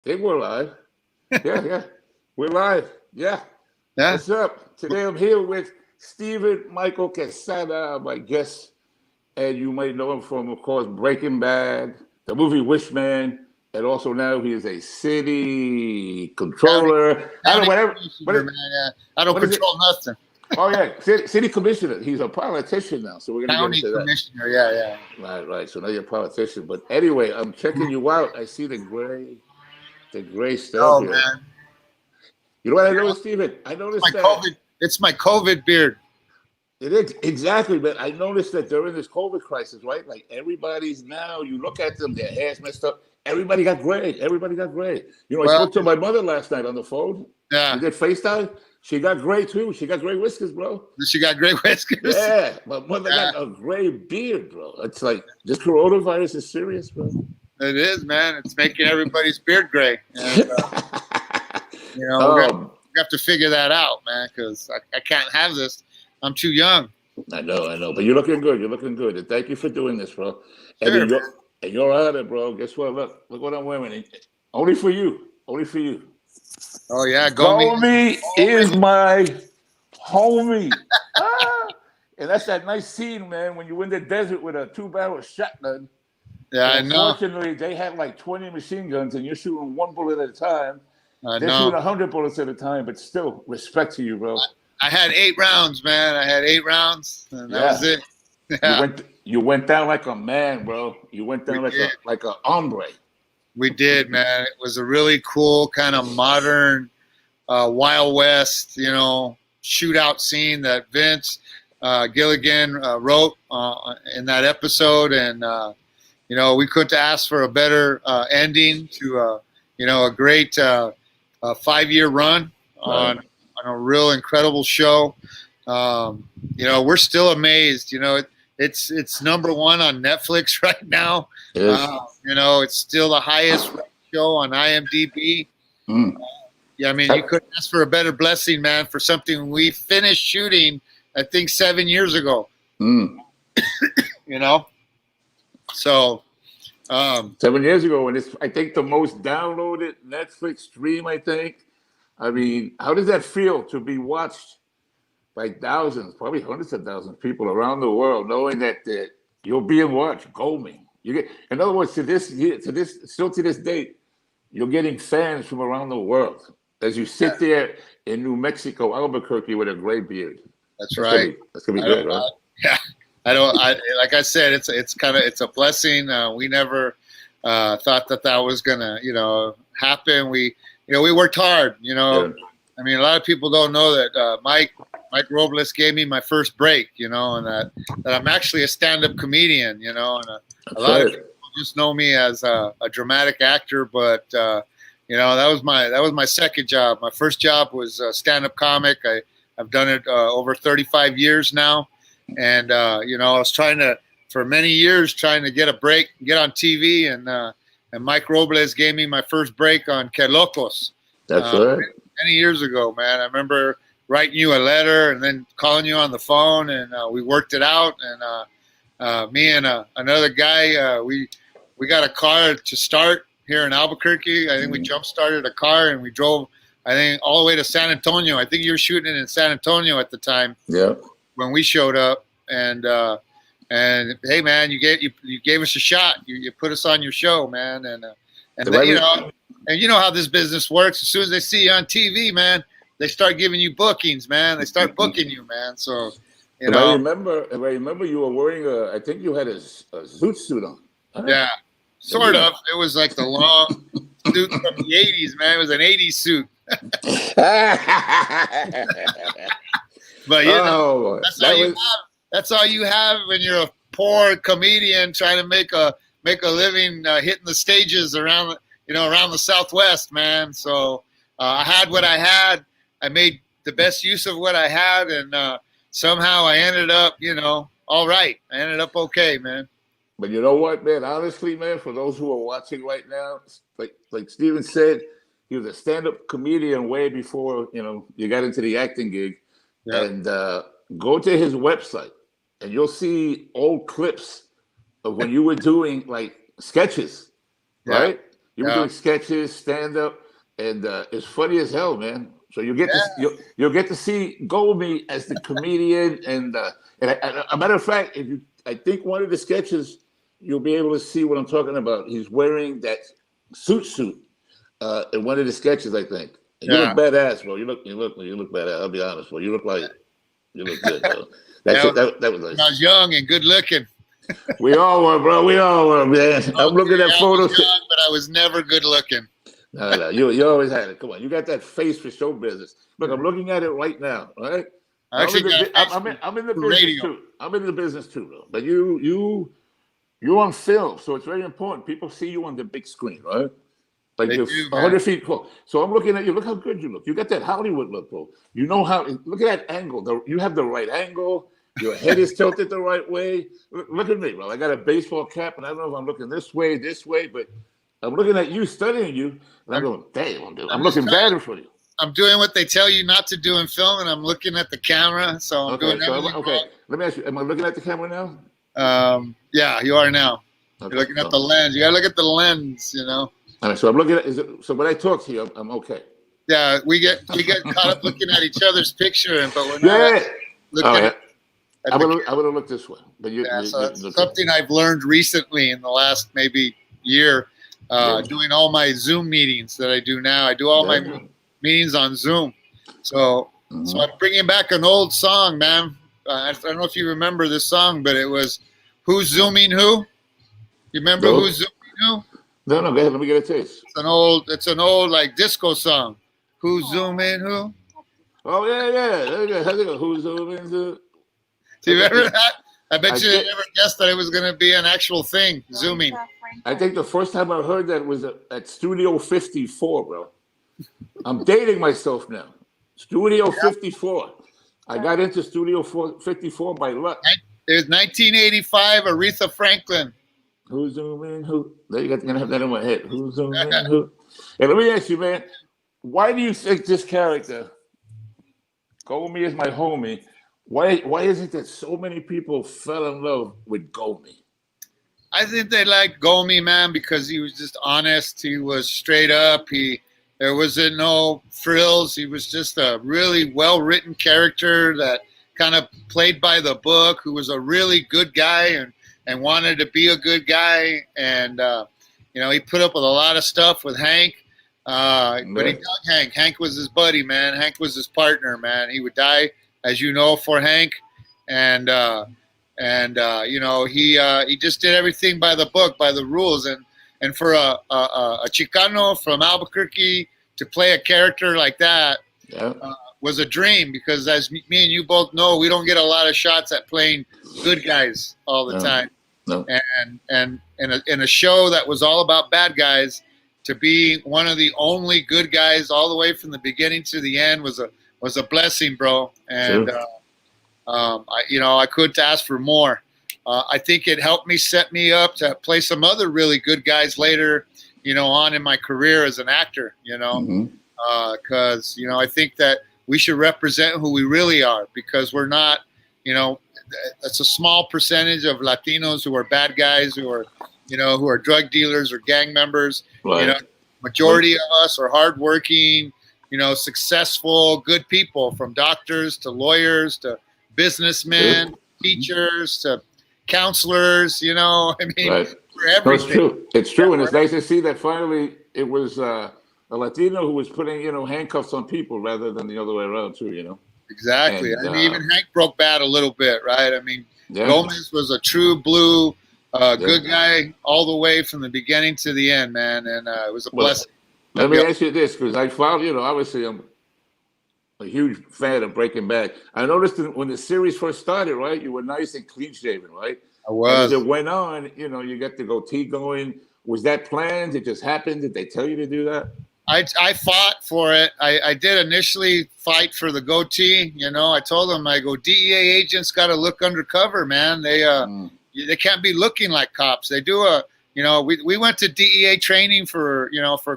Hey, we're live. Yeah. We're live. Yeah. What's up? Today I'm here with Stephen Michael Quezada, my guest. And you might know him from, of course, Breaking Bad, the movie Wishman, and also now he is a city controller. I don't control nothing. Oh, yeah, city commissioner. He's a politician now, so we're going to County get into Commissioner, that. Right. So now you're a politician. But anyway, I'm checking you out. I see the gray stuff here. Man. You know what I noticed, Stephen? I noticed it's my COVID beard. It is, exactly, but I noticed that during this COVID crisis, right? Like everybody's now, you look at them, their hair's messed up. Everybody got gray. You know, I spoke to my mother last night on the phone. Yeah. We did FaceTime. She got gray too. She got gray whiskers, bro. She got gray whiskers? Yeah. My mother got a gray beard, bro. It's like, this coronavirus is serious, bro. It is, man. It's making everybody's beard gray. And, we have to figure that out, man, because I can't have this. I'm too young. I know. But you're looking good. And thank you for doing this, bro. Sure, and you're on it, bro. Guess what? Look what I'm wearing. Only for you. Oh, yeah. Gomi is my homie. And that's that nice scene, man, when you're in the desert with a 2-barrel shotgun. Yeah, I know. Unfortunately, they have like 20 machine guns, and you're shooting 1 bullet at a time. They're shooting 100 bullets at a time, but still, respect to you, bro. I had 8 rounds, man. And that was it. Yeah. You went down like a man, bro. You went down like a hombre. We did, man. It was a really cool kind of modern Wild West, shootout scene that Vince Gilligan wrote in that episode, and we couldn't ask for a better ending to a great 5-year run on a real incredible show. We're still amazed. It's number 1 on Netflix right now. It's still the highest show on IMDb. You couldn't ask for a better blessing, man, for something we finished shooting, I think, 7 years ago. So 7 years ago, and it's, I think, the most downloaded Netflix stream, I think. I mean, how does that feel to be watched by thousands, probably hundreds of thousands of people around the world, knowing that you're being watched, Goldman? In other words, to this date, you're getting fans from around the world as you sit there in New Mexico, Albuquerque, with a gray beard. That's right. That's gonna be good, right? Like I said, it's a blessing. We never thought that was gonna, happen. We worked hard. I mean, a lot of people don't know that Mike Robles gave me my first break. And that I'm actually a stand-up comedian. And a lot of people just know me as a dramatic actor, but that was my second job. My first job was a stand-up comic. I've done it over 35 years now. And, I was for many years, trying to get a break, get on TV. And Mike Robles gave me my first break on Que Locos. That's right. Many years ago, man. I remember writing you a letter and then calling you on the phone, and we worked it out. And me and another guy, we got a car to start here in Albuquerque. I think we jump-started a car, and we drove, I think, all the way to San Antonio. I think you were shooting it in San Antonio at the time. Yeah. When we showed up, and hey, man, you gave us a shot. You put us on your show, man, and then, and you know how this business works. As soon as they see you on TV, man, they start giving you bookings, man. They start booking you, man. So, If I remember, you were wearing I think you had a zoot suit on. Yeah, sort of. It was like the long suit from the 80s, man. It was an 80s suit. But that's all you have when you're a poor comedian trying to make a living hitting the stages around the Southwest, man. So I had what I had. I made the best use of what I had, and somehow I ended up, all right. I ended up okay, man. But you know what, man? Honestly, man, for those who are watching right now, like Steven said, he was a stand-up comedian way before you got into the acting gig. Yeah. And go to his website, and you'll see old clips of when you were doing like sketches, right? He was doing sketches, stand up, and it's funny as hell, man. So you get you'll get to see Goldie as the comedian, and a matter of fact, I think one of the sketches you'll be able to see what I'm talking about. He's wearing that suit in one of the sketches, I think. And you look badass, bro. You look badass. I'll be honest, bro. You look good, bro. That was nice. I was young and good looking. We all were, bro. We all were, man. I'm looking at photos. I was young, but I was never good looking. No. You always had it. Come on. You got that face for show business. Look, I'm looking at it right now, all right? I'm in the business too. I'm in the business too, bro. But you're on film, so it's very important. People see you on the big screen, right? Like you're 100 feet close. So I'm looking at you. Look how good you look. You got that Hollywood look, bro. You know how. Look at that angle. You have the right angle. Your head is tilted the right way. Look at me, bro. I got a baseball cap, and I don't know if I'm looking this way, but I'm looking at you, studying you, and I'm going, damn, dude. I'm looking bad for you. I'm doing what they tell you not to do in film, and I'm looking at the camera, so I'm doing everything wrong. Let me ask you, am I looking at the camera now? Yeah, you are now. Okay. You're looking at the lens. You got to look at the lens, you know. All right, so I'm looking at, so when I talk to you, I'm okay. Yeah, we get caught up looking at each other's picture, but we're not looking at I would have looked this way. But so that's something I've learned recently in the last maybe year, doing all my Zoom meetings that I do now. I do all my meetings on Zoom. So I'm bringing back an old song, man. I don't know if you remember this song, but it was Who's Zooming Who? You remember Who's Zooming Who? No, go ahead. Let me get a taste. It's an old like disco song. Who's zooming who? Oh yeah. How's it go? Who's zooming who? Do you remember that? I bet you never guessed that it was going to be an actual thing, zooming. I think the first time I heard that was at Studio 54, bro. I'm dating myself now. Studio 54. I got into Studio 54 by luck. It was 1985, Aretha Franklin. Who's zooming who? You're going to have that in my head. Who's zooming who? Hey, let me ask you, man. Why do you think this character, Gomi is my homie, why is it that so many people fell in love with Gomi? I think they liked Gomi, man, because he was just honest. He was straight up. There wasn't no frills. He was just a really well-written character that kind of played by the book, who was a really good guy and wanted to be a good guy. And, he put up with a lot of stuff with Hank. But he dug Hank. Hank was his buddy, man. Hank was his partner, man. He would die, as you know, for Hank. And he just did everything by the book, by the rules. And for a Chicano from Albuquerque to play a character like that was a dream, because as me and you both know, we don't get a lot of shots at playing good guys all the time. No. And in a show that was all about bad guys, to be one of the only good guys all the way from the beginning to the end was a blessing, bro. And I couldn't ask for more. I think it helped me set me up to play some other really good guys later, on in my career as an actor. Because I think that we should represent who we really are, because we're not, it's a small percentage of Latinos who are bad guys, who are drug dealers or gang members. Right. Majority of us are hardworking, successful, good people, from doctors to lawyers to businessmen, teachers to counselors. Right. For everything. It's true, and it's nice to see that finally it was a Latino who was putting handcuffs on people rather than the other way around too. Exactly. And, even Hank broke bad a little bit, right? I mean, Gomez was a true blue. Good guy all the way from the beginning to the end, man, and it was a blessing. Let me ask you this, because I found, obviously I'm a huge fan of Breaking Bad. I noticed that when the series first started, right, you were nice and clean-shaven, right? I was. And as it went on, you got the goatee going. Was that planned? It just happened? Did they tell you to do that? I fought for it. I did initially fight for the goatee. I told them, I go, DEA agents got to look undercover, man. They can't be looking like cops. They do we went to DEA training for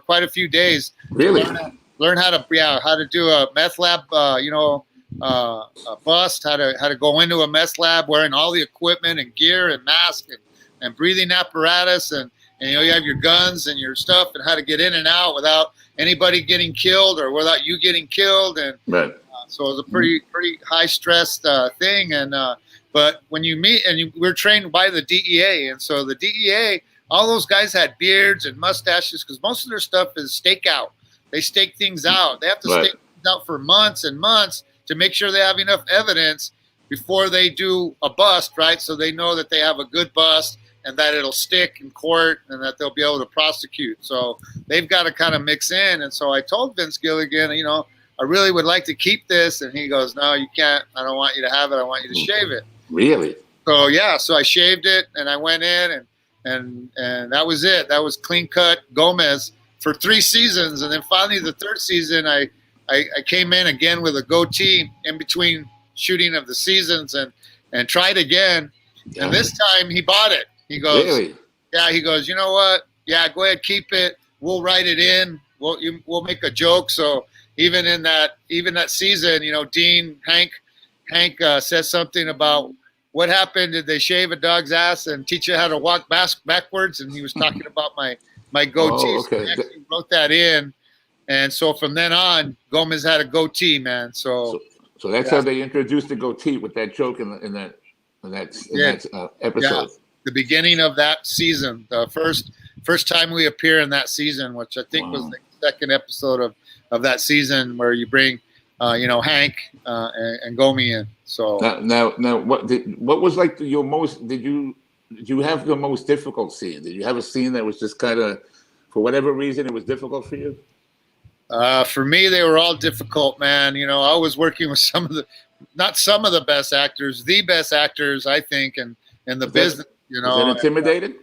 quite a few days. Really? Learn how to do a meth lab, a bust, how to go into a meth lab wearing all the equipment and gear and mask and breathing apparatus. And and you have your guns and your stuff and how to get in and out without anybody getting killed or without you getting killed. And Right. so it was a pretty high stressed thing. And but when you meet, and we're trained by the DEA, and so the DEA, all those guys had beards and mustaches because most of their stuff is stakeout. They stake things out. They have to stake things out for months and months to make sure they have enough evidence before they do a bust, right? So they know that they have a good bust and that it'll stick in court and that they'll be able to prosecute. So they've got to kind of mix in. And so I told Vince Gilligan, you know, I really would like to keep this. And he goes, no, you can't. I don't want you to have it. I want you to shave it. Really? So, yeah, so I shaved it and I went in and that was it. That was clean cut Gomez for 3 seasons. And then finally the 3rd season, I came in again with a goatee in between shooting of the seasons and tried again. Yeah. And this time he bought it. He goes, really? Yeah, he goes, you know what? Yeah, go ahead, keep it. We'll write it in. We'll make a joke. So even that season, you know, Hank says something about what happened. Did they shave a dog's ass and teach you how to walk backwards? And he was talking about my goatee. Oh, okay. So he actually wrote that in. And so from then on, Gomez had a goatee, man. So that's how they introduced the goatee with that joke in that episode. Yeah. The beginning of that season, the first time we appear in that season, which I think was the 2nd episode of that season, where you bring, you know, Hank and Gomi in. So now, what was like your most? Did you have the most difficult scene? Did you have a scene that was just kind of, for whatever reason, it was difficult for you? For me, they were all difficult, man. You know, I was working with not some of the best actors, the best actors, I think, in the business. You know, was that intimidated?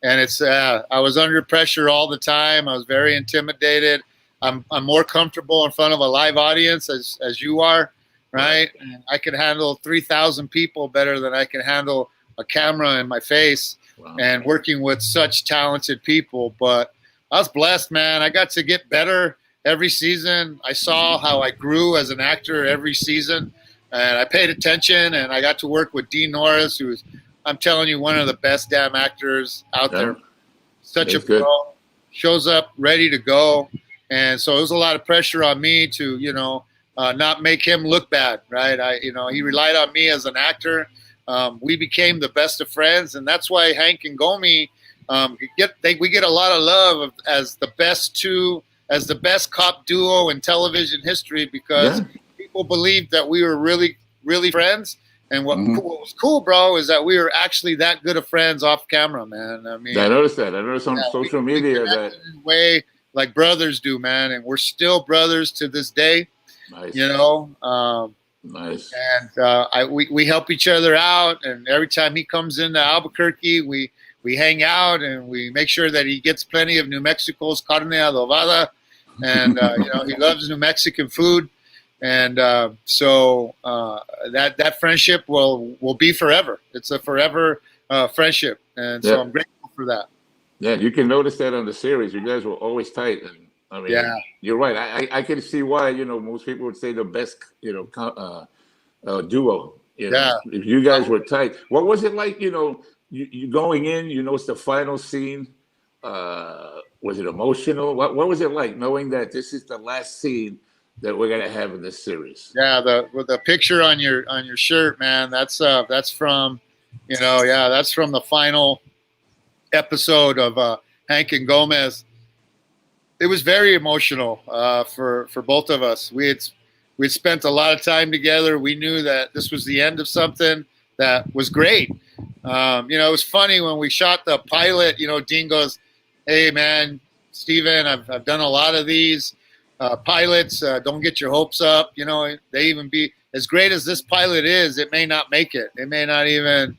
And it's I was under pressure all the time. I was very intimidated. I'm more comfortable in front of a live audience as you are, right? And I can handle 3,000 people better than I can handle a camera in my face. Wow. And working with such talented people. But I was blessed, man. I got to get better every season. I saw how I grew as an actor every season, and I paid attention. And I got to work with Dean Norris, who's, I'm telling you, one of the best damn actors out there. Such a pro, shows up ready to go. And so it was a lot of pressure on me to, you know, not make him look bad, right? He relied on me as an actor. We became the best of friends, and that's why Hank and Gomi, we get a lot of love as the best cop duo in television history, because people believed that we were really, really friends. And what was cool, bro, is that we were actually that good of friends off camera, man. I mean, I noticed that. I noticed on social media that in a way like brothers do, man, and we're still brothers to this day. Nice. You know, nice. And we help each other out. And every time he comes into Albuquerque, we hang out and we make sure that he gets plenty of New Mexico's carne adobada, and you know, he loves New Mexican food. And so that friendship will be forever. It's a forever friendship, and so I'm grateful for that. Yeah, you can notice that on the series. You guys were always tight, and I mean, you're right. I can see why, you know, most people would say the best, you know, duo. You know, if you guys were tight. What was it like? You know, you going in. You know, it's the final scene. Was it emotional? What was it like knowing that this is the last scene that we're gonna have in this series? Yeah, the picture on your shirt, man. That's from, you know, that's from the final episode of Hank and Gomez. It was very emotional for both of us. We'd spent a lot of time together. We knew that this was the end of something that was great. You know, it was funny when we shot the pilot. You know, Dean goes, "Hey, man, Steven, I've done a lot of these pilots. Don't get your hopes up. You know, they even be as great as this pilot is. It may not make it. It may not even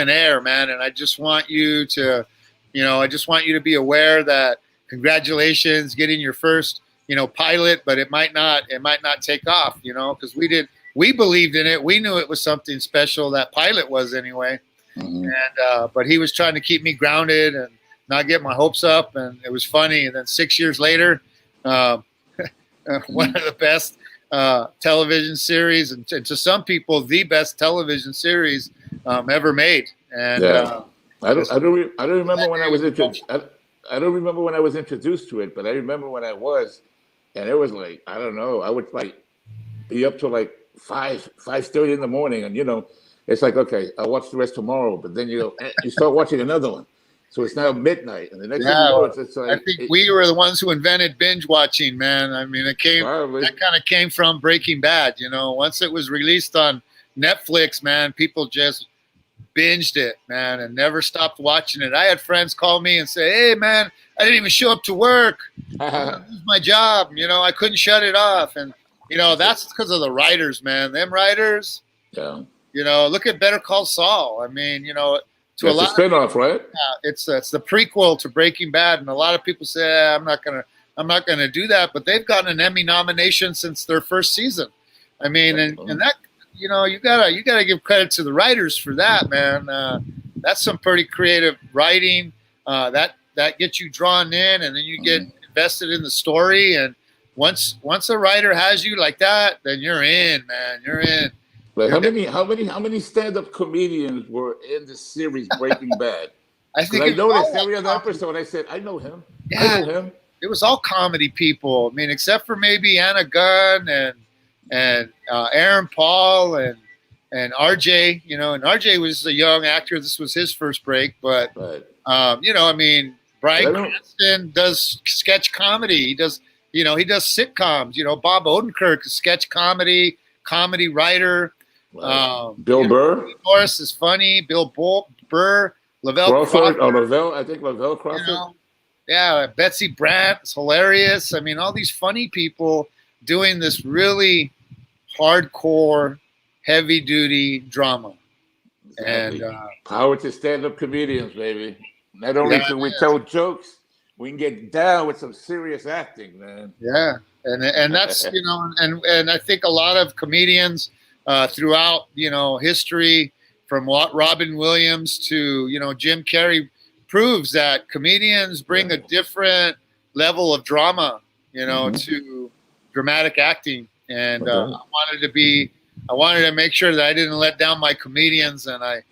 air, man. And I just want you to, you know, be aware that congratulations, getting your first, you know, pilot, but it might not take off, you know, because we believed in it. We knew it was something special. That pilot was anyway. And but he was trying to keep me grounded and not get my hopes up. And it was funny. And then 6 years later, one of the best television series, and to some people, the best television series ever made. And I don't remember when I was introduced. I don't remember when I was introduced to it, but I remember when I was, and it was like, I don't know. I would like be up till like 5:30 in the morning, and it's like, okay, I'll watch the rest tomorrow. But then you start watching another one, so it's now midnight, and the next thing you know, it's like. I think we were the ones who invented binge watching, man. I mean, that kind of came from Breaking Bad. Once it was released on Netflix, man, people just binged it, man, and never stopped watching it. I had friends call me and say, "Hey, man, I didn't even show up to work. I lose my job. I couldn't shut it off." And that's because of the writers, man. Them writers. Yeah. Look at Better Call Saul. I mean, to a lot of spinoff, right? Yeah, it's the prequel to Breaking Bad, and a lot of people say, I'm not gonna do that, but they've gotten an Emmy nomination since their first season. I mean, and that. You gotta give credit to the writers for that, man. That's some pretty creative writing. That gets you drawn in, and then you get invested in the story. And once a writer has you like that, then you're in, man. You're in. But how many stand-up comedians were in the series Breaking Bad? I think I noticed every other episode. I said, I know him. Yeah, I know him. It was all comedy people. I mean, except for maybe Anna Gunn and Aaron Paul and RJ, and RJ was a young actor. This was his first break, but right. I mean, Bryan Cranston does sketch comedy. He does sitcoms. Bob Odenkirk is sketch comedy writer. Right. Bill Burr. Norris is funny. Bill Burr. Lavelle Crawford. I think Lavelle Crawford. Yeah, Betsy Brandt is hilarious. I mean, all these funny people doing this really hardcore, heavy-duty drama. Exactly. And power to stand-up comedians, baby. Not only can we tell jokes, we can get down with some serious acting, man. Yeah, and that's and I think a lot of comedians throughout history, from Robin Williams to Jim Carrey, proves that comedians bring a different level of drama, to dramatic acting. And I wanted to make sure that I didn't let down my comedians, and I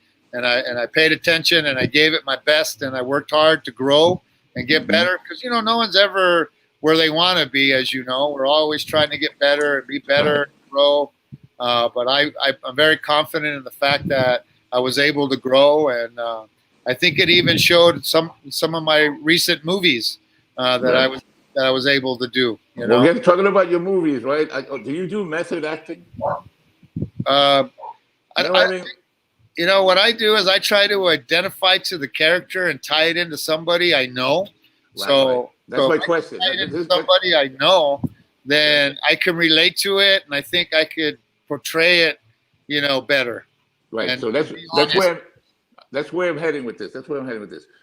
paid attention, and I gave it my best, and I worked hard to grow and get better, because no one's ever where they want to be, as you know. We're always trying to get better and be better and grow. But I'm very confident in the fact that I was able to grow, and I think it even showed some of my recent movies that I was able to do. We're talking about your movies, right? Do you do method acting? What I do is I try to identify to the character and tie it into somebody I know. Right. That's my question. Somebody I know, then I can relate to it, and I think I could portray it, better. Right. And so that's where I'm heading with this.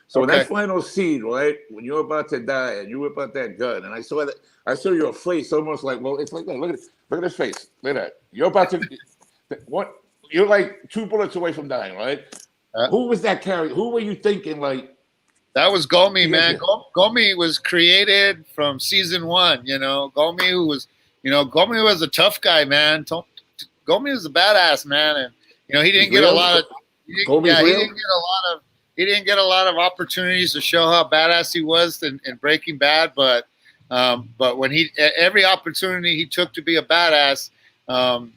So in that final scene, right, when you're about to die and you whip out that gun, and I saw your face almost like, well, it's like that. Look at his face. Look at that. You're about to what? You're like 2 bullets away from dying, right? Who was that character? Who were you thinking like? That was Gomi, man. Gomi was created from season 1. Gomi was a tough guy, man. Gomi was a badass, man, and he didn't get a lot of. He didn't get a lot of opportunities to show how badass he was in Breaking Bad, but when every opportunity he took to be a badass,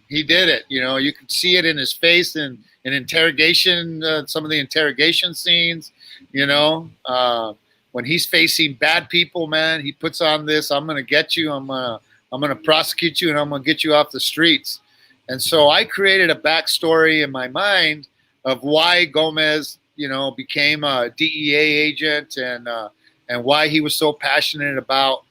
he did it. You could see it in his face and in interrogation, some of the interrogation scenes. When he's facing bad people, man, he puts on this, I'm gonna get you, I'm gonna prosecute you, and I'm gonna get you off the streets. And so I created a backstory in my mind of why Gomez, became a DEA agent, and why he was so passionate about,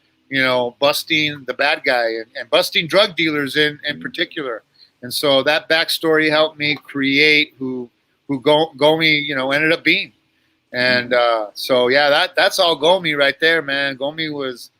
busting the bad guy and busting drug dealers in particular. And so that backstory helped me create who Gomi, ended up being. And so that's all Gomi right there, man. Gomi was,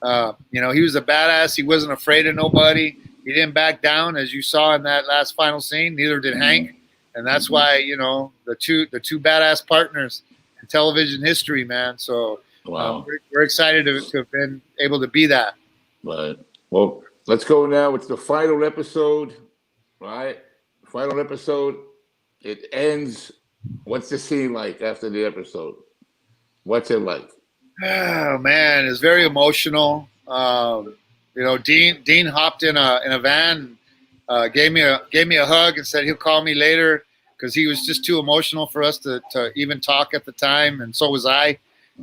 he was a badass. He wasn't afraid of nobody. He didn't back down, as you saw in that last final scene. Neither did Hank. And that's why, the two badass partners in television history, man. So we're excited to have been able to be that. Right. Well, let's go now. It's the final episode, right? Final episode. It ends What's the scene like after the episode? What's it like? Oh man, it's very emotional. Dean hopped in a van, gave me a hug and said he'll call me later because he was just too emotional for us to even talk at the time, and so was I.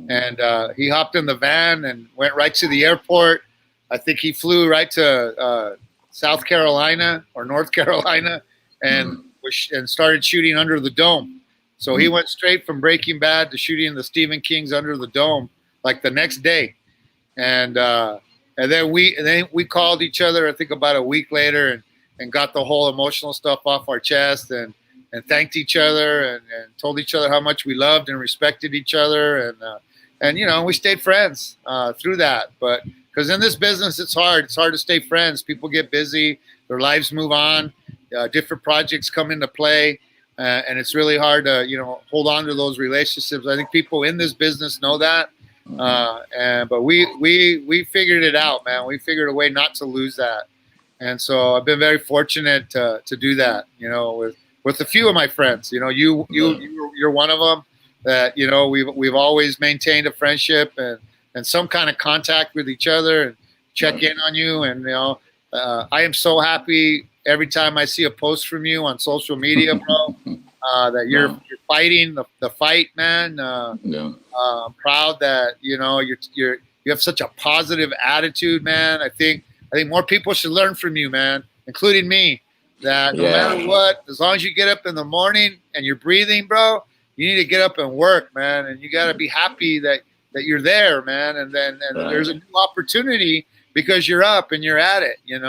And he hopped in the van and went right to the airport. I think he flew right to South Carolina or North Carolina, and and started shooting Under the Dome. So he went straight from Breaking Bad to shooting the Stephen King's Under the Dome like the next day, and then we called each other I think about a week later and got the whole emotional stuff off our chest and thanked each other and told each other how much we loved and respected each other and we stayed friends through that. But because in this business it's hard to stay friends. People get busy, their lives move on, different projects come into play. And it's really hard to, hold on to those relationships. I think people in this business know that. But we figured it out, man. We figured a way not to lose that. And so I've been very fortunate to do that, with a few of my friends. You're one of them that, we've always maintained a friendship and some kind of contact with each other and check in on you. And, I am so happy every time I see a post from you on social media, bro, that you're fighting the fight, man. I'm proud that you have such a positive attitude, man. I think more people should learn from you, man, including me. That no matter what, as long as you get up in the morning and you're breathing, bro, you need to get up and work, man. And you got to be happy that you're there, man. And there's a new opportunity because you're up and you're at it, and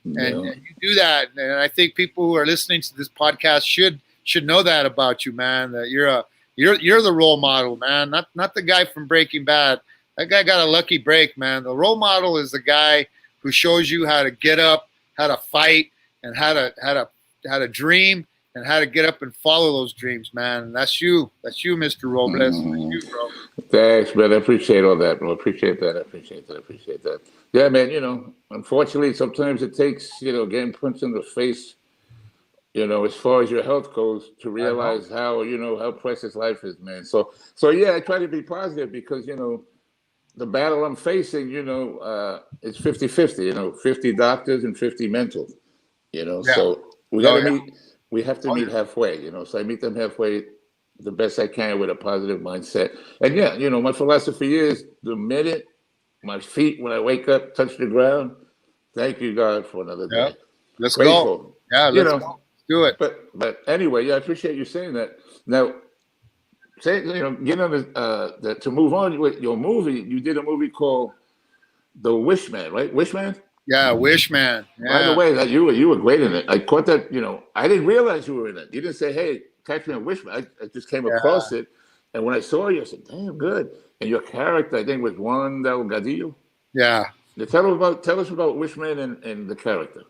you do that. And I think people who are listening to this podcast should know that about you, man. That you're the role model, man. Not the guy from Breaking Bad. That guy got a lucky break, man. The role model is the guy who shows you how to get up, how to fight, and how to dream, and how to get up and follow those dreams, man. And that's you. That's you, Mr. Robles. That's you, bro. Thanks, man. I appreciate all that, bro. I appreciate that. Yeah, man, unfortunately, sometimes it takes, getting punched in the face, as far as your health goes, to realize how precious life is, man. So yeah, I try to be positive because, the battle I'm facing, it's 50-50, 50 doctors and 50 mental, so we have to meet halfway, so I meet them halfway the best I can with a positive mindset. And my philosophy is the minute my feet, when I wake up, touch the ground, thank you, God, for another day. Let's Grateful. go. Yeah, let's go. Let's do it. But anyway, I appreciate you saying that. Now, getting on to move on with your movie, you did a movie called The Wishman, right? Wishman? Yeah, Wishman. Yeah. By the way, that you were great in it. I caught that, I didn't realize you were in it. You didn't say, hey, catch me on Wishman. I just came across it. And when I saw you, I said, damn, good. And your character, I think, was Juan Delgadillo. Yeah. Tell us about Wishman and the character.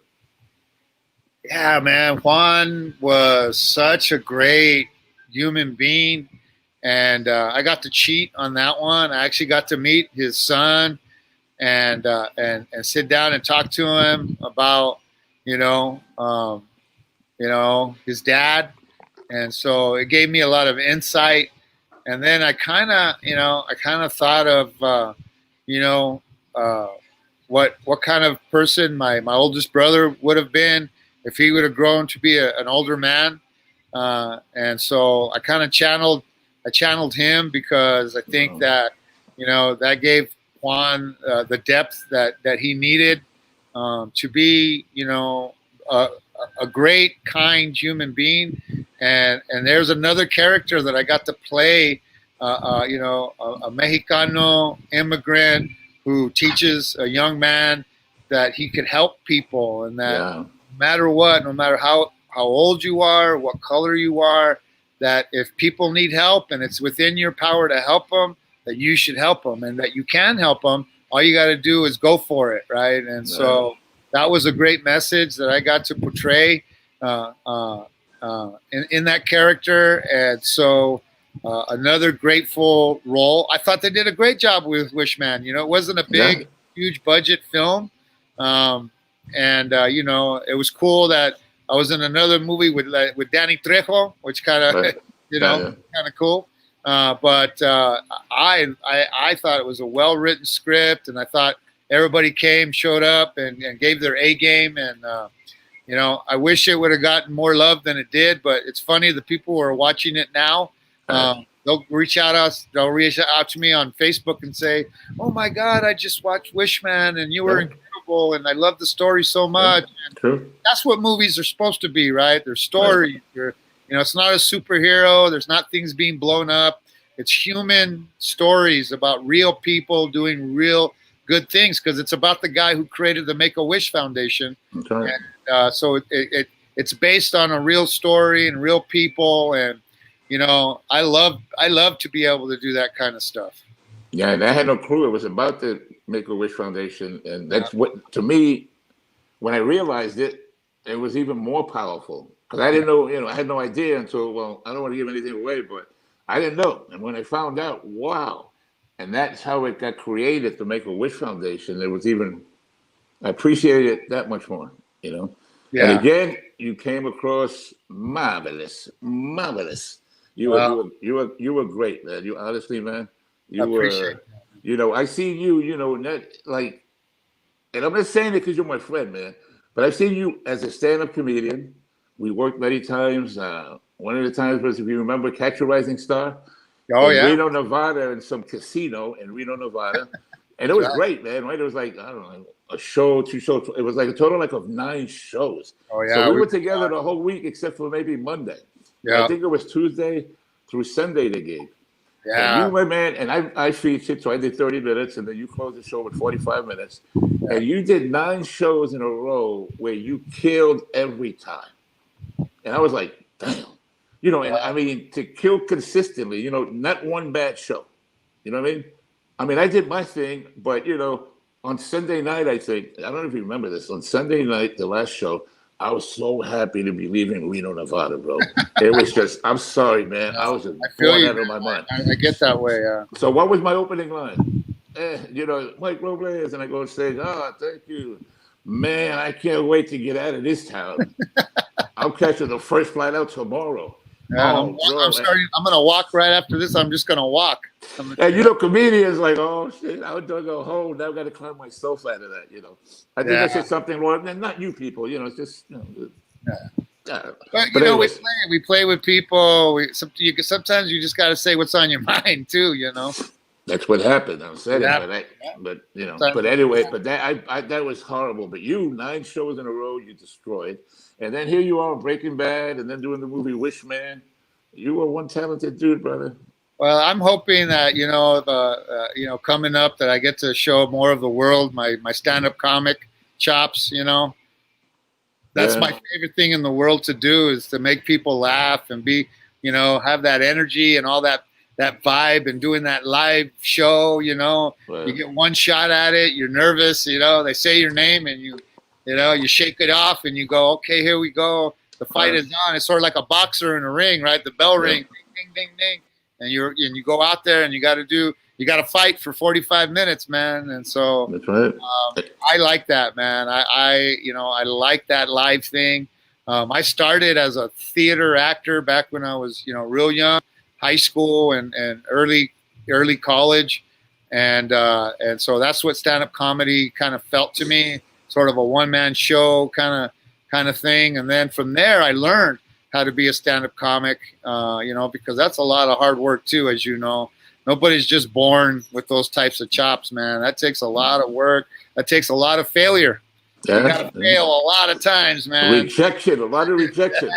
Yeah, man. Juan was such a great human being. And I got to cheat on that one. I actually got to meet his son and sit down and talk to him about, his dad. And so it gave me a lot of insight. And then I kind of thought of, what kind of person my oldest brother would have been if he would have grown to be an older man. And so I kind of channeled him because I think that, that gave Juan the depth that he needed to be, a great, kind human being. And there's another character that I got to play, a Mexicano immigrant who teaches a young man that he could help people, and that no matter what, no matter how old you are, what color you are, that if people need help and it's within your power to help them, that you should help them, and that you can help them. All you got to do is go for it, right? And so that was a great message that I got to portray in that character. And so another grateful role. I thought they did a great job with Wishman. It wasn't a big, huge budget film. It was cool that I was in another movie with Danny Trejo, which kind of Right. kind of cool. But I thought it was a well written script, and I thought everybody showed up, and gave their A game, and I wish it would have gotten more love than it did. But it's funny, the people who are watching it now, they'll reach out to me on Facebook and say, "Oh my God, I just watched Wishman, and you were incredible, and I love the story so much." And True. that's what movies are supposed to be, right? They're stories. It's not a superhero. There's not things being blown up. It's human stories about real people doing real good things, because it's about the guy who created the Make-A-Wish Foundation. Right. And so it's based on a real story and real people, and I love to be able to do that kind of stuff. Yeah, and I had no clue it was about the Make-A-Wish Foundation, and that's what, to me, when I realized it, it was even more powerful, because I didn't know, I had no idea until, well, I don't want to give anything away, but I didn't know, and when I found out, wow, and that's how it got created, the Make-A-Wish Foundation. It was even, I appreciated it that much more, Yeah. And again, you came across marvelous. You were great, man. You honestly, man. You were, I see you, like, and I'm not saying it because you're my friend, man, but I've seen you as a stand-up comedian. We worked many times. One of the times was, if you remember, Catch a Rising Star. Oh, in yeah. Reno, Nevada, in some casino in Reno, Nevada. And it was great, man, right? It was like, I don't know, a show, 2 shows. It was like a total of 9 shows. Oh, yeah. So we were together the whole week except for maybe Monday. Yeah. I think it was Tuesday through Sunday they gave. Yeah. And you went, man, and I featured, so I did 30 minutes, and then you closed the show with 45 minutes. Yeah. And you did 9 shows in a row where you killed every time. And I was like, damn. And I mean, to kill consistently, not one bad show. You know what I mean? I mean, I did my thing, but, on Sunday night, I think, I don't know if you remember this, on Sunday night, the last show, I was so happy to be leaving Reno, Nevada, bro. It was just, I'm sorry, man. I was just born out of my mind. I get that way, yeah. So what was my opening line? Mike Robles, and I go and say, thank you. Man, I can't wait to get out of this town. I'm catching the first flight out tomorrow. Yeah, I'm gonna walk right after this. I'm just gonna walk. And comedians like, oh shit, I would go home. Now I got to climb myself out of that. I think I said something wrong. And not you people. It's just. But we play with people. Sometimes you just got to say what's on your mind too. That's what happened. I'm saying, but anyway, but that was horrible. But 9 shows in a row, you destroyed. And then here you are, Breaking Bad, and then doing the movie Wishman. You were one talented dude, brother. Well, I'm hoping that coming up, that I get to show more of the world, my stand-up comic chops. That's my favorite thing in the world to do, is to make people laugh and be, have that energy and all that vibe, and doing that live show. Right. You get one shot at it, you're nervous. They say your name, and you shake it off, and you go, okay, here we go. The fight is on. It's sort of like a boxer in a ring, right? The bell ring, ding, ding, ding, ding, and you go out there, and you got to fight for 45 minutes, man. And so that's right. I like that, man. I like that live thing. I started as a theater actor back when I was, real young, high school and early college, and so that's what stand-up comedy kind of felt to me. Sort of a one-man show kind of thing. And then from there, I learned how to be a stand-up comic, because that's a lot of hard work too, as you know. Nobody's just born with those types of chops, man. That takes a lot of work. That takes a lot of failure. You got to fail a lot of times, man. Rejection, a lot of rejection.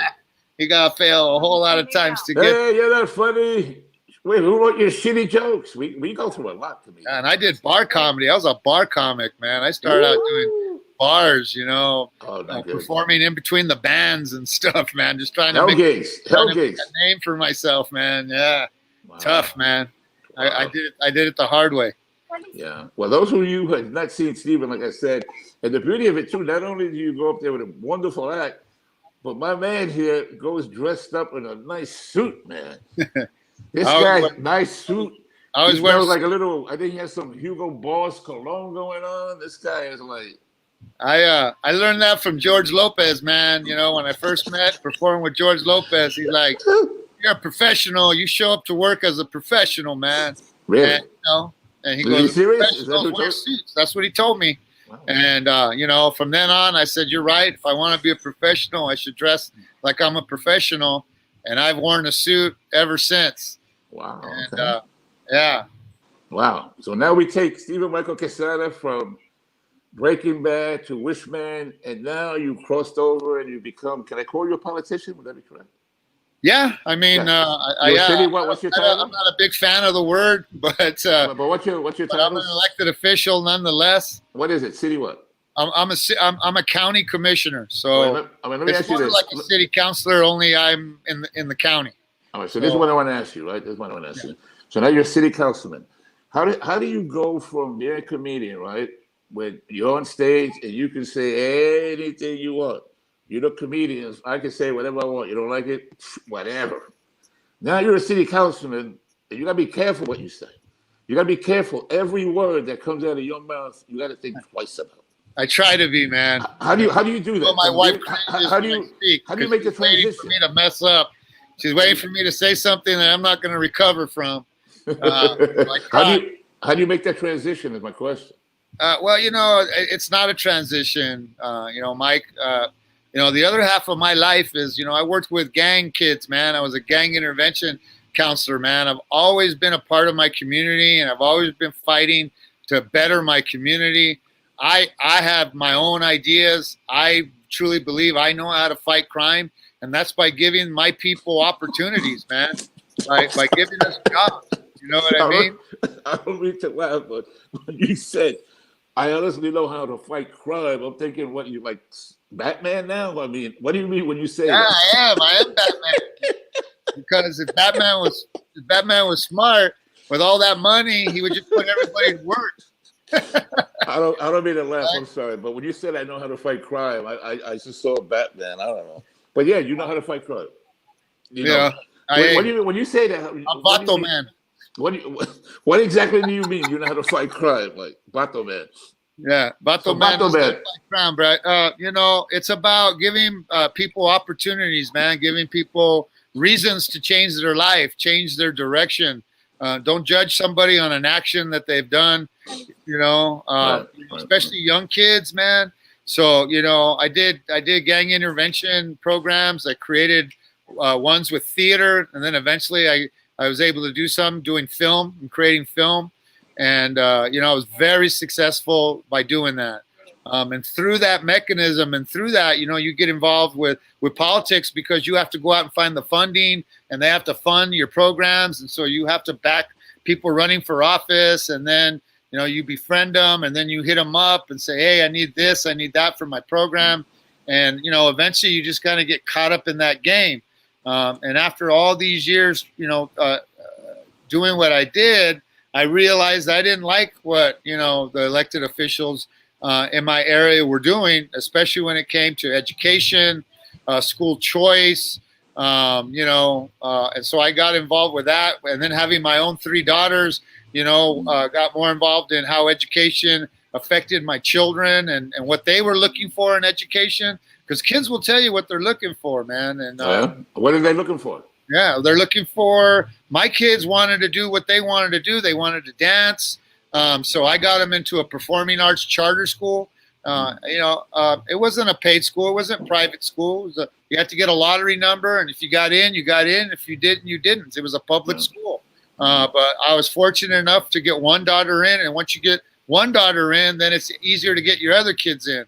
You got to fail a whole lot of times to get. Hey, you're not funny. Wait, who wrote your shitty jokes? We go through a lot to me. And I did bar comedy. I was a bar comic, man. I started out doing bars, performing in between the bands and stuff, man. Just trying to make a name for myself, man. Yeah, wow. Tough, man. Wow. I did it the hard way. Yeah. Well, those of you who have not seen Steven, like I said, and the beauty of it too, not only do you go up there with a wonderful act, but my man here goes dressed up in a nice suit, man. This guy, nice suit. I was wearing like a little. I think he has some Hugo Boss cologne going on. This guy is like. I learned that from George Lopez, man. You know, when I first performed with George Lopez, he's like, "You're a professional. You show up to work as a professional, man." Really? And, you know, and he Are you goes, serious? Is that "Professionals what wear you suits." That's what he told me. Wow. And you know, from then on, I said, "You're right. If I want to be a professional, I should dress like I'm a professional." And I've worn a suit ever since. Wow. And Okay. yeah. Wow. So now we take Stephen Michael Quesada from Breaking Bad to Wishman, and now you crossed over and you become, can I call you a politician? Would that be correct? Yeah, I mean, What's your title? I'm not a big fan of the word, but But what's your but I'm title? an elected official nonetheless. What is it? City what? I'm a county commissioner, so Let me it's ask you more this. like a city councilor. Only I'm in the county. All right, so this is what I want to ask you, right? This is what I want to ask you. So now you're a city councilman. How do you go from being a comedian, right, when you're on stage and you can say anything you want? You're the comedians. I can say whatever I want. You don't like it, whatever. Now you're a city councilman, and you gotta be careful what you say. You gotta be careful. Every word that comes out of your mouth, you gotta think twice about. I try to be, man. How do you do that? Well, my wife How do you make the she's waiting for transition? me to mess up. She's waiting for me to say something that I'm not going to recover from. How do you make that transition? Is my question. Well, you know, it's not a transition. You know, Mike. You know, the other half of my life is, you know, I worked with gang kids, man. I was a gang intervention counselor, man. I've always been a part of my community, and I've always been fighting to better my community. I have my own ideas. I truly believe I know how to fight crime, and that's by giving my people opportunities, man. By giving us jobs. You know what I mean? I don't mean to laugh, but when you said, I honestly know how to fight crime, I'm thinking, what, you like Batman now? I mean, what do you mean when you say that? I am Batman. Because if Batman was smart, with all that money, he would just put everybody to work. I don't mean to laugh. I'm sorry, but when you said I know how to fight crime, I just saw Batman. I don't know, but yeah, you know how to fight crime. You know? What do you mean when you say that? I'm Vato Man. What exactly do you mean? You know how to fight crime, like Vato Man? Yeah, Vato Man. Vato Man. Crime, right? You know, it's about giving people opportunities, man. Giving people reasons to change their life, change their direction. Don't judge somebody on an action that they've done. You know, especially young kids, man. So, you know, I did gang intervention programs. I created ones with theater, and then eventually I was able to do some doing film and creating film. And, you know, I was very successful by doing that. And through that mechanism and through that, you know, you get involved with politics because you have to go out and find the funding, and they have to fund your programs. And so you have to back people running for office, and then, you know, you befriend them, and then you hit them up and say, hey, I need this, I need that for my program. And, you know, eventually you just kind of get caught up in that game. And after all these years, you know, doing what I did, I realized I didn't like what, you know, the elected officials in my area were doing, especially when it came to education, school choice, you know, and so I got involved with that. And then having my own 3 daughters, you know, got more involved in how education affected my children and what they were looking for in education. Because kids will tell you what they're looking for, man. And what are they looking for? Yeah, they're looking for. My kids wanted to do what they wanted to do. They wanted to dance. So I got them into a performing arts charter school. You know, it wasn't a paid school. It wasn't private school. You had to get a lottery number, and if you got in, you got in. If you didn't, you didn't. It was a public school. But I was fortunate enough to get one daughter in, and once you get one daughter in, then it's easier to get your other kids in,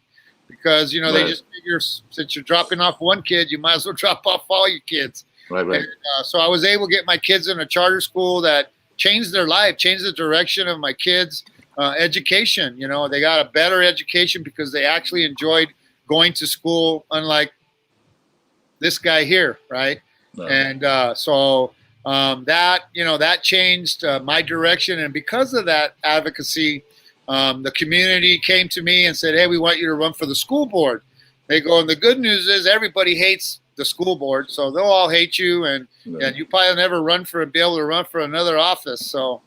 because, you know, they just figure since you're dropping off one kid, you might as well drop off all your kids. Right. And, so I was able to get my kids in a charter school that changed their life, changed the direction of my kids' education. You know, they got a better education because they actually enjoyed going to school, unlike this guy here, right? And so that, you know, that changed my direction. And because of that advocacy, the community came to me and said, hey, we want you to run for the school board. They go, and the good news is everybody hates the school board, so they'll all hate you, and you probably never be able to run for another office. So,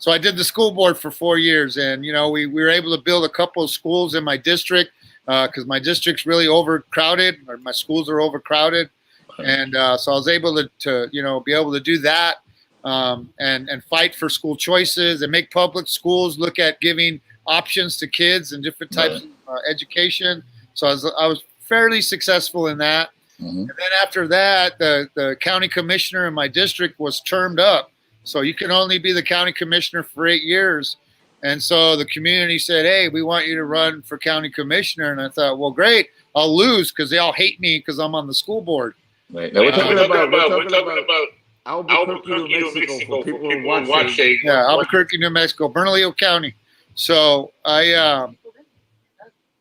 So I did the school board for 4 years, and you know, we were able to build a couple of schools in my district because my district's really overcrowded, or my schools are overcrowded, and so I was able to you know, be able to do that and fight for school choices and make public schools look at giving options to kids and different types of education. So I was fairly successful in that. And then after that, the county commissioner in my district was termed up. So you can only be the county commissioner for 8 years. And so the community said, hey, we want you to run for county commissioner. And I thought, well, great, I'll lose because they all hate me because I'm on the school board. Right. Now we're talking about Albuquerque, New Mexico, for people who are watching. Yeah, Albuquerque, New Mexico, Bernalillo County. So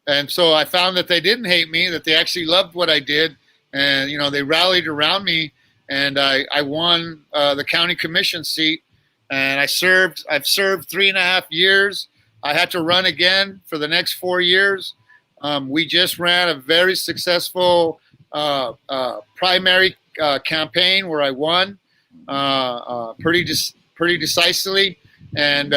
and so I found that they didn't hate me, that they actually loved what I did. And, you know, they rallied around me, and I won the county commission seat. And I've served 3.5 years. I had to run again for the next 4 years. We just ran a very successful primary campaign where I won pretty decisively. And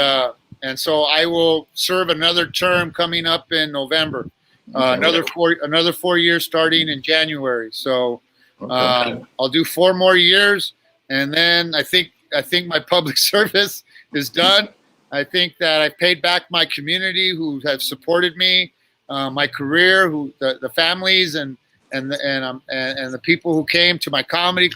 so I will serve another term coming up in November. Another 4 years starting in January. So I'll do 4 more years, and then I think my public service is done. I think that I've paid back my community who have supported me, my career, the families and the people who came to my comedy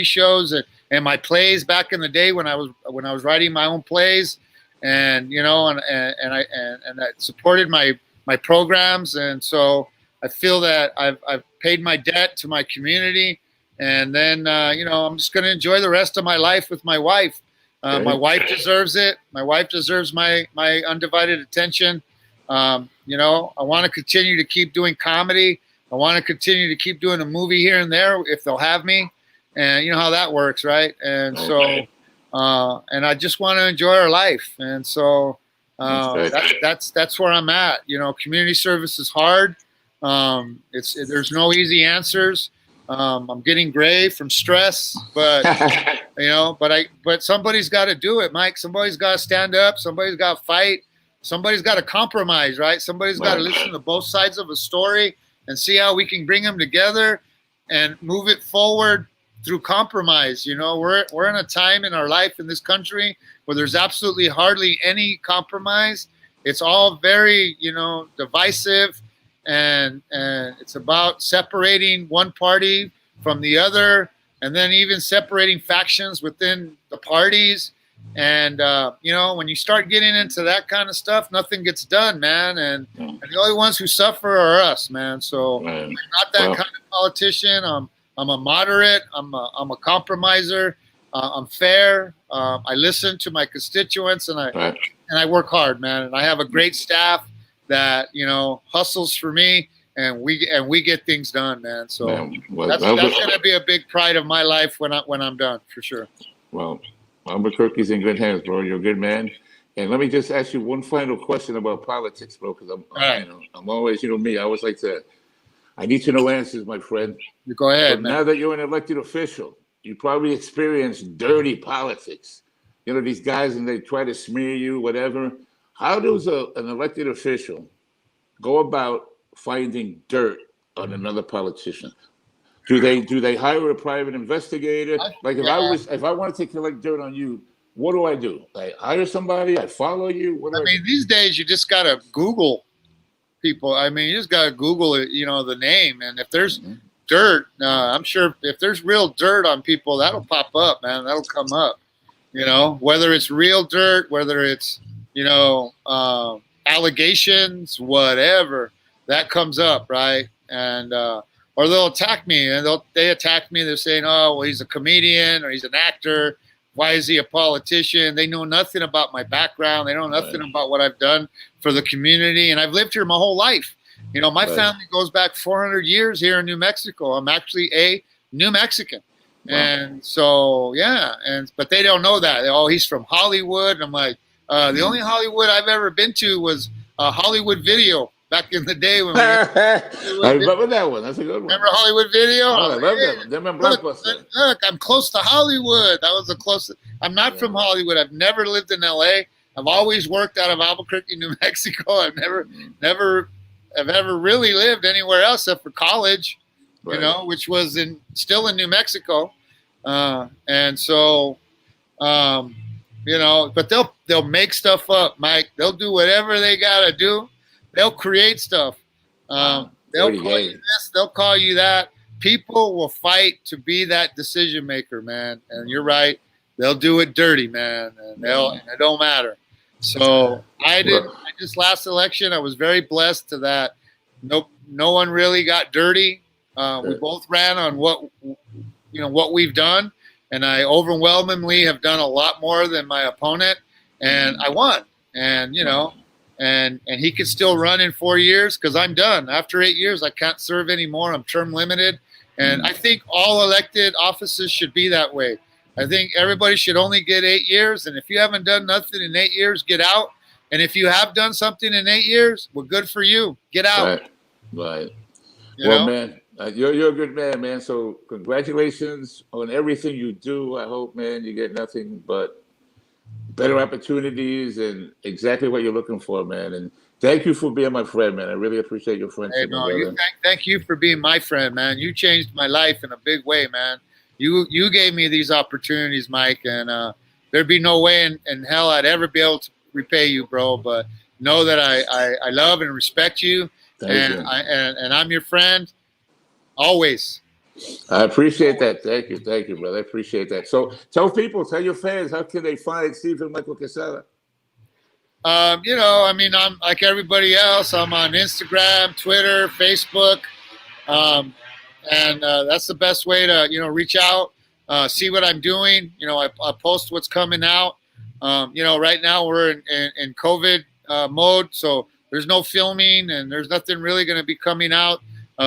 shows and my plays back in the day when I was writing my own plays, and you know, and that supported my programs. And so I feel that I've paid my debt to my community, and then you know, I'm just going to enjoy the rest of my life with my wife. My wife deserves it. My wife deserves my undivided attention. You know, I want to continue to keep doing comedy. I want to continue to keep doing a movie here and there if they'll have me, and you know how that works, right? And so and I just want to enjoy our life, and so that's where I'm at. You know, community service is hard. There's no easy answers. I'm getting gray from stress, but you know, but somebody's got to do it, Mike. Somebody's got to stand up. Somebody's got to fight. Somebody's got to compromise, right? Somebody's got to listen to both sides of a story and see how we can bring them together and move it forward through compromise. You know, we're in a time in our life in this country where there's absolutely hardly any compromise. It's all very, you know, divisive, and it's about separating one party from the other, and then even separating factions within the parties. And you know, when you start getting into that kind of stuff, nothing gets done, man. And the only ones who suffer are us, man. So I'm not that kind of politician. I'm a moderate. I'm a compromiser. I'm fair. I listen to my constituents, and I work hard, man. And I have a great staff that, you know, hustles for me, and we get things done, man. So that's going to be a big pride of my life when I'm done, for sure. Well, Albuquerque's in good hands, bro. You're a good man. And let me just ask you one final question about politics, bro, because I'm always, you know me, I always like to. I need to know answers, my friend. You go ahead, man. Now that you're an elected official, you probably experienced dirty politics. You know, these guys, and they try to smear you, whatever. How does an elected official go about finding dirt on another politician? Do they hire a private investigator? Like if I wanted to collect dirt on you, what do? I hire somebody? I follow you? These days you just gotta Google people. I mean, you just gotta Google it, you know, the name, and if there's dirt, I'm sure if there's real dirt on people, that'll pop up, man. That'll come up. You know, whether it's real dirt, whether it's, you know, allegations, whatever, that comes up, right? And or they'll attack me, and they attack me. They're saying, "Oh, well, he's a comedian, or he's an actor. Why is he a politician?" They know nothing about my background. They know nothing about what I've done for the community, and I've lived here my whole life. You know, my family goes back 400 years here in New Mexico. I'm actually a New Mexican. Wow. And so, yeah, but they don't know that. Oh, he's from Hollywood. And I'm like, the only Hollywood I've ever been to was a Hollywood Video back in the day when I remember that one. That's a good one. remember Hollywood Video? Oh, I love that one. Them and Blockbuster. Look, I'm close to Hollywood. That was the closest. I'm not from Hollywood. I've never lived in LA. I've always worked out of Albuquerque, New Mexico. I've never really lived anywhere else except for college, Right. you know, which was still in New Mexico. And so, you know, but they'll make stuff up, Mike. They'll do whatever they gotta do. They'll create stuff. They'll call you this. They'll call you that. People will fight to be that decision maker, man. And you're right. They'll do it dirty, man. And it don't matter. So I just last election, I was very blessed to that. No one really got dirty. We both ran on what we've done. And I overwhelmingly have done a lot more than my opponent, and I won. And you know, and he could still run in 4 years because I'm done. After 8 years, I can't serve anymore. I'm term limited, and I think all elected offices should be that way. I think everybody should only get 8 years, and if you haven't done nothing in 8 years, get out. And if you have done something in 8 years, well, good for you. Get out. Right. You Well, know? man. You're a good man, man. So congratulations on everything you do. I hope, man, you get nothing but better opportunities and exactly what you're looking for, man. And thank you for being my friend, man. I really appreciate your friendship. Hey, no, thank you for being my friend, man. You changed my life in a big way, man. You gave me these opportunities, Mike, and there'd be no way in hell I'd ever be able to repay you, bro. But know that I love and respect you, and I'm your friend. Always. I appreciate that. Thank you, brother. I appreciate that. So tell your fans, how can they find Stephen Michael Quezada? You know, I mean, I'm like everybody else. I'm on Instagram, Twitter, Facebook, and that's the best way to, you know, reach out, see what I'm doing. You know, I post what's coming out. You know, right now we're in COVID mode, so there's no filming and there's nothing really going to be coming out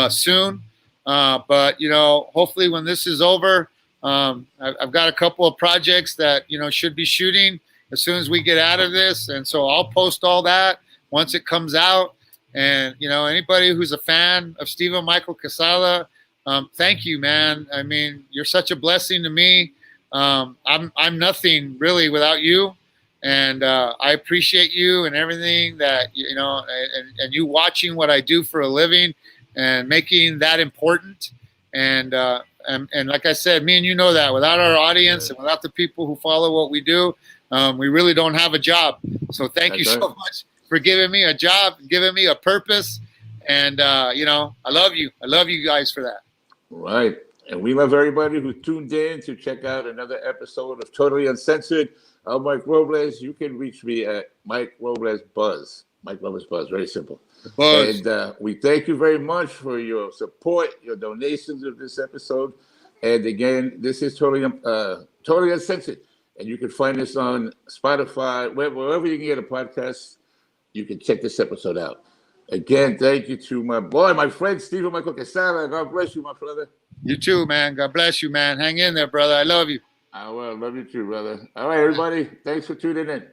soon. But, you know, hopefully when this is over, I've got a couple of projects that, you know, should be shooting as soon as we get out of this. And so I'll post all that once it comes out. And, you know, anybody who's a fan of Stephen Michael Quezada, thank you, man. I mean, you're such a blessing to me. I'm nothing really without you. And I appreciate you and everything that, you know, and you watching what I do for a living and making that important. And like I said, me and you know that without our audience and without the people who follow what we do, we really don't have a job. So thank you so much for giving me a job, giving me a purpose. And, you know, I love you. I love you guys for that. Right. And we love everybody who tuned in to check out another episode of Totally Uncensored. I'm Mike Robles. You can reach me at Mike Robles Buzz. Mike Robles Buzz. Very simple. And we thank you very much for your support, your donations of this episode. And again, this is Totally Uncensored. And you can find us on Spotify, wherever you can get a podcast. You can check this episode out. Again, thank you to my friend, Stephen Michael Quezada. God bless you, my brother. You too, man. God bless you, man. Hang in there, brother. I love you. I will. Love you too, brother. All right, everybody. Thanks for tuning in.